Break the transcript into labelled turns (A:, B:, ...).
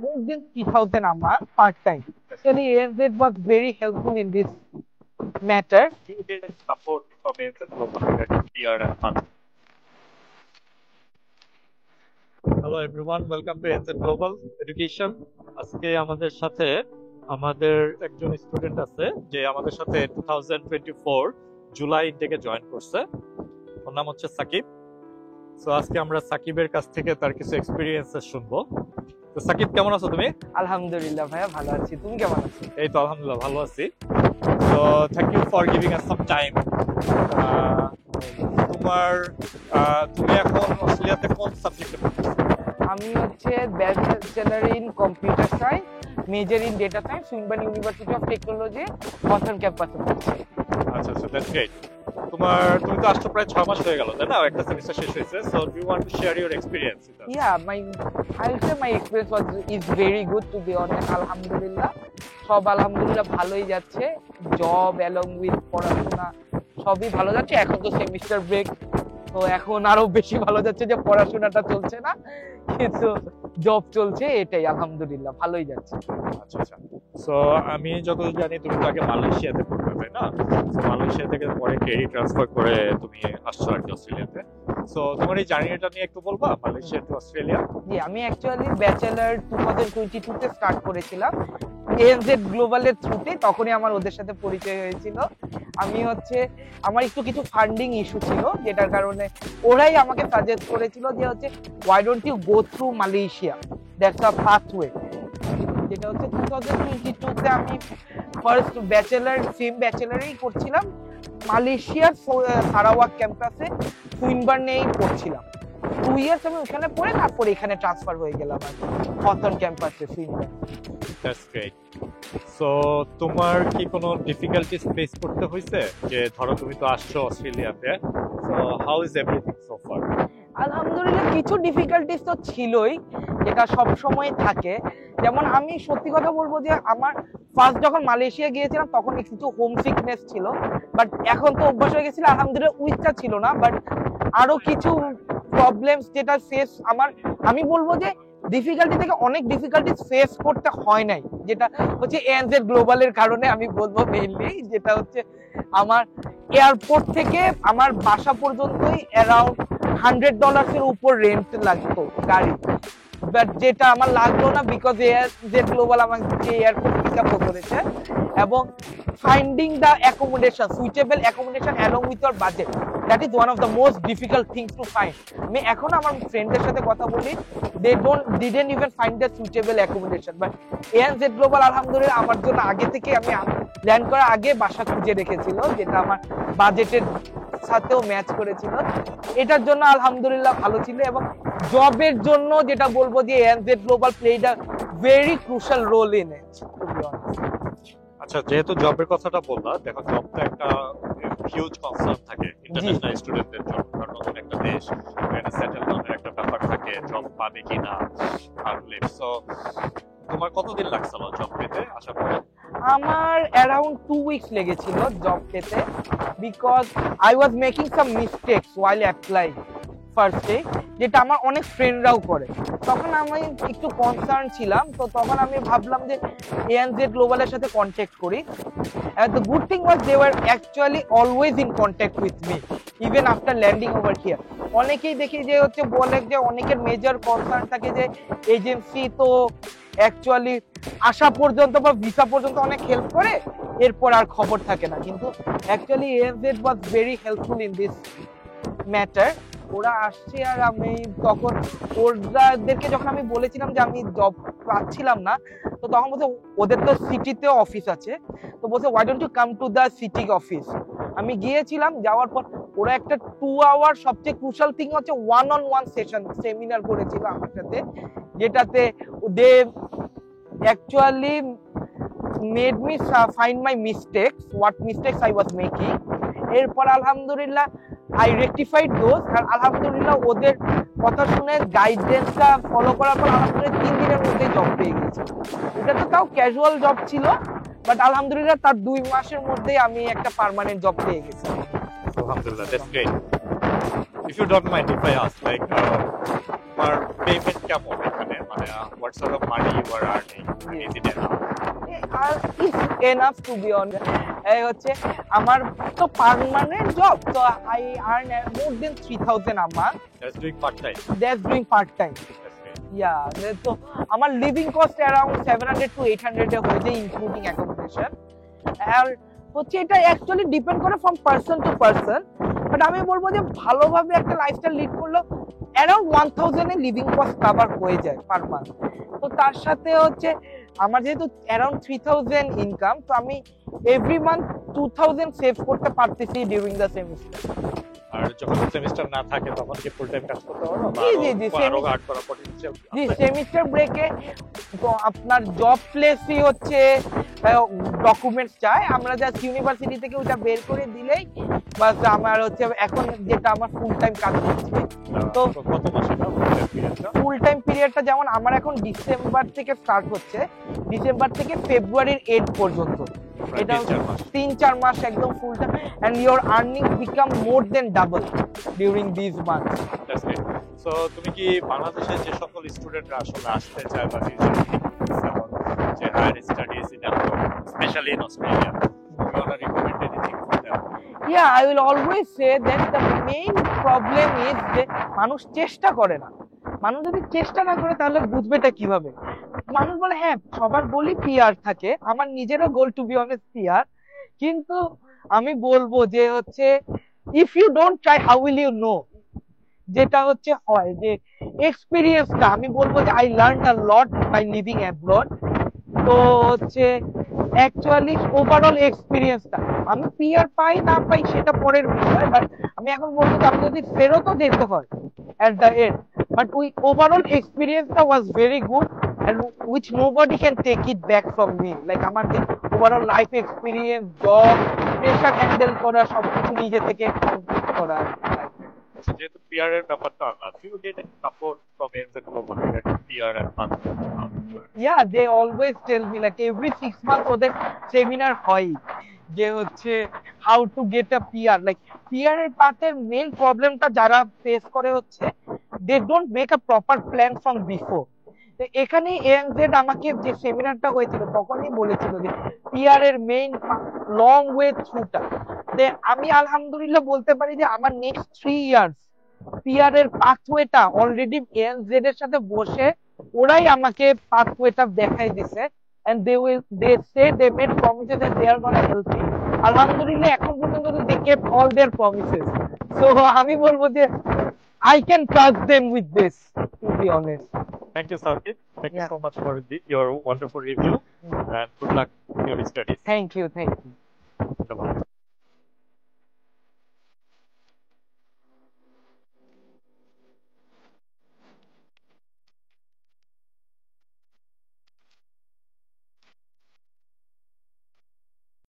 A: more than 3,000 hours part-time. Actually, ANZ was very helpful in this matter.
B: You did support from ANZ Global regarding PR and fund. Hello everyone, welcome to ANZ Global Education. আজকে আমাদের সাথে আমাদের একজন student আছে যে আমাদের সাথে 2024 July ইনটেকে join করছে। ওর নাম হচ্ছে সাকিব। সো আজকে আমরা সাকিবের কাছ থেকে তার কিছু এক্সপেরিয়েন্সেস শুনবো। তো সাকিব, কেমন আছো তুমি?
A: আলহামদুলিল্লাহ ভাইয়া, ভালো আছি। তুমি কেমন আছো?
B: এই তো আলহামদুলিল্লাহ ভালো আছি। So thank you for giving us some time. তুমি এখন অস্ট্রেলিয়াতে কোন সাবজেক্টে পড়ছো?
A: আমি হচ্ছে bachelor in computer science, major in data science, Swinburne university of technology Hawthorn ক্যাম্পাসে পড়ছি।
B: আচ্ছা, দ্যাটস গ্রেট। তুমি তো আসছো প্রায় 6 মাস হয়ে গেল, তাই না? একটা সেমিস্টার শেষ হয়েছে। So do you want to share your experience with us?
A: I will say my experience is very good, to be honest. আলহামদুলিল্লাহ, সব আলহামদুলিল্লাহ ভালোই যাচ্ছে। জব অ্যালং উইথ পড়াশোনা সবই ভালো যাচ্ছে। এখন তো সেমিস্টার ব্রেক, তো এখন আরো বেশি ভালো যাচ্ছে যে পড়াশোনাটা চলছে না, কিন্তু জব চলছে। এটাই আলহামদুলিল্লাহ ভালোই যাচ্ছে।
B: আচ্ছা। সো আমি যতদূর জানি তুমি তো আগে মালয়েশিয়াতে পড়তে, তাই না? সো মালয়েশিয়া থেকে পরে ক্রেডিট ট্রান্সফার করে তুমি আসছো আর কি অস্ট্রেলিয়াতে। সো তোমার এই জার্নিটা নিয়ে একটু বলবা, মালয়েশিয়া টু অস্ট্রেলিয়া?
A: জি, আমি অ্যাকচুয়ালি ব্যাচেলর 2022 তে স্টার্ট করেছিলাম এএনজেড গ্লোবালের থ্রুতে। তখনই আমার ওদের সাথে পরিচয় হয়েছিল। আমার কিছু ফান্ডিং ইস্যু ছিল, যেটার কারণে ওরাই আমাকে সাজেস্ট করেছিল যে হচ্ছে why don't you go through Malaysia, that's a pathway. যেটা হচ্ছে 2022 তে আমি ফার্স্ট ব্যাচেলারই করছিলাম মালয়েশিয়ার সারাওয়াক ক্যাম্পাসে, সুইনবার্নেই পড়ছিলাম। 2 ইয়ার্স আমি ওখানে পড়ে তারপরে এখানে ট্রান্সফার হয়ে গেলাম আর হথর্ন ক্যাম্পাসে, সুইনবার্ন।
B: That's great. সো তোমার কি কোনো ডিফিকাল্টিস ফেস করতে হয়েছে? যে ধরো তুমি তো আসছো অস্ট্রেলিয়াতে, so how is everything so far?
A: আলহামদুলিল্লাহ, কিছু ডিফিকাল্টিস তো ছিলই, যেটা সব সময় থাকে। যেমন আমি সত্যি কথা বলবো যে আমার ফার্স্ট যখন মালয়েশিয়া গিয়েছিলাম তখন কিছু হোম সিকনেস ছিল, বাট এখন তো অভ্যাস হয়ে গেছিল। আলহামদুলিল্লাহ উইকটা ছিল না, বাট আরো কিছু প্রবলেমস যেটা আমি বলবো যে ডিফিকাল্টি থেকে অনেক ডিফিকাল্টিস ফেস করতে হয় নাই, যেটা হচ্ছে এএনজেড গ্লোবালের কারণে আমি বলবো মেইনলি। যেটা হচ্ছে আমার এয়ারপোর্ট থেকে আমার বাসা পর্যন্তই অ্যারাউন্ড $100 উপর রেন্ট লাগতো গাড়ি, বাট যেটা আমার লাগলো না, বিকজ এয়ারজেড গ্লোবাল আমাকে এয়ারপোর্ট পিক আপ করেছে। এবং finding the accommodation, suitable accommodation along with your budget, that is one of the most difficult things to find. আমি এখন আমার ফ্রেন্ডদের সাথে কথা বলি, they didn't even find the suitable accommodation, but ANZ global আলহামদুলিল্লাহ আমার জন্য আগে থেকে, আমি ল্যান্ড করার আগে বাসা খুঁজে রেখেছিল, যেটা আমার বাজেটের সাথেও ম্যাচ করেছিল। এটার জন্য আলহামদুলিল্লাহ ভালো ছিল। এবং জবের জন্য যেটা বলবো যে ANZ global played a very crucial role in it, to be honest.
B: আচ্ছা, যেহেতু জবের কথাটা বললা, দেখো জব তো একটা হিউজ কনসার্ন থাকে ইন্টারন্যাশনাল স্টুডেন্টদের জন্য, কারণ নতুন একটা দেশ, এখানে সেটেল ডাউনের একটা ব্যাপার থাকে, জব পাবে কিনা আর লিভ। সো তোমার কতদিন লাগছিল জব পেতে আসার পরে?
A: আমার অ্যারাউন্ড 2 উইকস লেগেছিল জব পেতে, because I was making some mistakes while apply ফার্স্টে, যেটা আমার অনেক ফ্রেন্ডরাও করে। তখন আমি একটু কনসার্ন ছিলাম, তো তখন আমি ভাবলাম যে এএনজেড গ্লোবালের সাথে কন্ট্যাক্ট করি। The good thing was they were actually always in contact with me even after landing over here. অনেকেই দেখি যে হচ্ছে বলে যে অনেকের মেজর কনসার্ন থাকে যে এজেন্সি তো অ্যাকচুয়ালি আসা পর্যন্ত বা ভিসা পর্যন্ত অনেক হেল্প করে, এরপর আর খবর থাকে না। কিন্তু actually ANZ was very helpful in this matter. ওরা আসছে, আর আমি তখন ওদেরকে যখন আমি বলেছিলাম যে আমি জব পাচ্ছিলাম না, তো তখন বলছে ওদের তো সিটিতে অফিস আছে, তো বলছে why don't you come to the city office. আমি গিয়েছিলাম, যাওয়ার পর ওরা একটা 2 আওয়ার, সবচেয়ে ক্রুশাল থিং হচ্ছে 1-on-1 সেমিনার করেছিল আমার সাথে, যেটাতে they actually made me find my mistakes, what mistakes I was making. এরপর আলহামদুলিল্লাহ I rectified those, আর আলহামদুলিল্লাহ ওদের কথা শুনে গাইডেন্সটা ফলো করার পর আলহামদুলিল্লাহ 3 দিনের মধ্যে জব পেয়ে গেছি। এটা তো তাও ক্যাজুয়াল জব ছিল, বাট আলহামদুলিল্লাহ তার 2 মাসের মধ্যেই আমি একটা পার্মানেন্ট জব পেয়ে গেছি।
B: আলহামদুলিল্লাহ, that's great. If you don't mind if I ask, like তোমার পেমেন্ট কেমন এখানে what sort of money you are earning? Is it enough?
A: আর it's enough to be honest. এই হচ্ছে আমার তো পার্মানেন্ট জব, তো I earn more than 3000 a month।
B: Just doing part time.
A: That's doing part time.
B: That's great.
A: Yeah, তো আমার living cost around 700 to 800 এ হয়ে যায় ইনক্লুডিং অ্যাকোমোডেশন। আর হচ্ছে এটা অ্যাকচুয়ালি ডিপেন্ড করে from person to person, but আমি বলবো যে ভালোভাবে একটা লাইফস্টাইল লিড করলো around 1000 a living cost cover হয়ে যায় পার মান্থ। তো তার সাথে হচ্ছে আমার যেহেতু অ্যারাউন্ড 3000 ইনকাম, তো আমি এভরি মান্থ 2000 সেভ করতে পারতেছি ডিউরিং দ্য সেমিস্টার।
B: আর যখন সেমিস্টার না থাকে তখন কি ফুল টাইম কাজ করতে পারো?
A: জি, জি, জি,
B: আরো গার্ড করা পটেনশিয়াল।
A: জি, সেমিস্টার ব্রেকে তো আপনার জব প্লেসই হচ্ছে ডকুমেন্টস চাই, আমরা জাস্ট ইউনিভার্সিটি থেকে ওটা বের করে দিলেই বাস আমার হচ্ছে এখন যেটা আমার ফুল টাইম কাজ হচ্ছে। তো
B: কত মাস এটা পিরিয়ডটা?
A: ফুল টাইম পিরিয়ডটা যেমন আমার এখন ডিসেম্বর থেকে স্টার্ট হচ্ছে, ডিসেম্বর থেকে ফেব্রুয়ারির এন্ড পর্যন্ত, এটা 3-4 মাস একদম full time, and your earning become more than double during this months.
B: That's great. So তুমি কি বাংলাদেশে যে সকল স্টুডেন্টরা আসলে আসতে চায় বা যে higher studies in specially in Australia, you wanna recommend anything for them?
A: Yeah, I will always say that the main problem is যে মানুষ চেষ্টা করে না। মানুষ যদি চেষ্টা না করে তাহলে বুঝবেটা কিভাবে? মানুষ বলে হ্যাঁ সবার গোলই পিআর থাকে, আমার নিজেরও goal to be honest PR, কিন্তু আমি বলবো যে হচ্ছে if you don't try how will you know. যেটা হচ্ছে হয় যে এক্সপিরিয়েন্সটা, আমি বলবো যে I learn a lot by living abroad. তো হচ্ছে অ্যাকচুয়ালি ওভারঅল এক্সপিরিয়েন্সটা, আমি পিআর পাই না পাই সেটা পরের বিষয়, বাট আমি এখন বলবো যে আমি যদি ফেরতও যেতে হয় at the end, but we overall experience was very good and which nobody can take it back from me, like আমার যে overall life experience, job, pressure handle করা, সবকিছু নিজে থেকে কমপ্লিট করা।
B: যেহেতু পিআর এর ব্যাপারটা আলাদা, you get support from NZ Global that PR and fund.
A: Yeah, they always tell me like every 6 months ওদের সেমিনার হয় যে হচ্ছে how to get a PR, like PR এর পাথের মেইন প্রবলেমটা যারা ফেস করে হচ্ছে they don't make a proper plan from before. এখানে এএনজেড আমাকে যে সেমিনারটা হয়েছিল তখনই বলেছিল যে পিআর এর মেইন লং ওয়ে থ্রুটা। আমি আলহামদুলিল্লাহ বলতে পারি যে আমার নেক্সট 3 ইয়ার্স পিআর এর পাথওয়েটা অলরেডি এএনজেড এর সাথে বসে ওরাই আমাকে পাথওয়েটা দেখাই দিছে, and they say they made promises that they are going to help me. আলহামদুলিল্লাহ এখন পর্যন্ত they kept all their promises, so আমি বলবো যে I can trust them with this, to be honest.
B: Thank you, Sarkit. Thank you
A: Yeah.
B: so much for your wonderful review and good luck with your studies.
A: Thank you.
B: Bye-bye.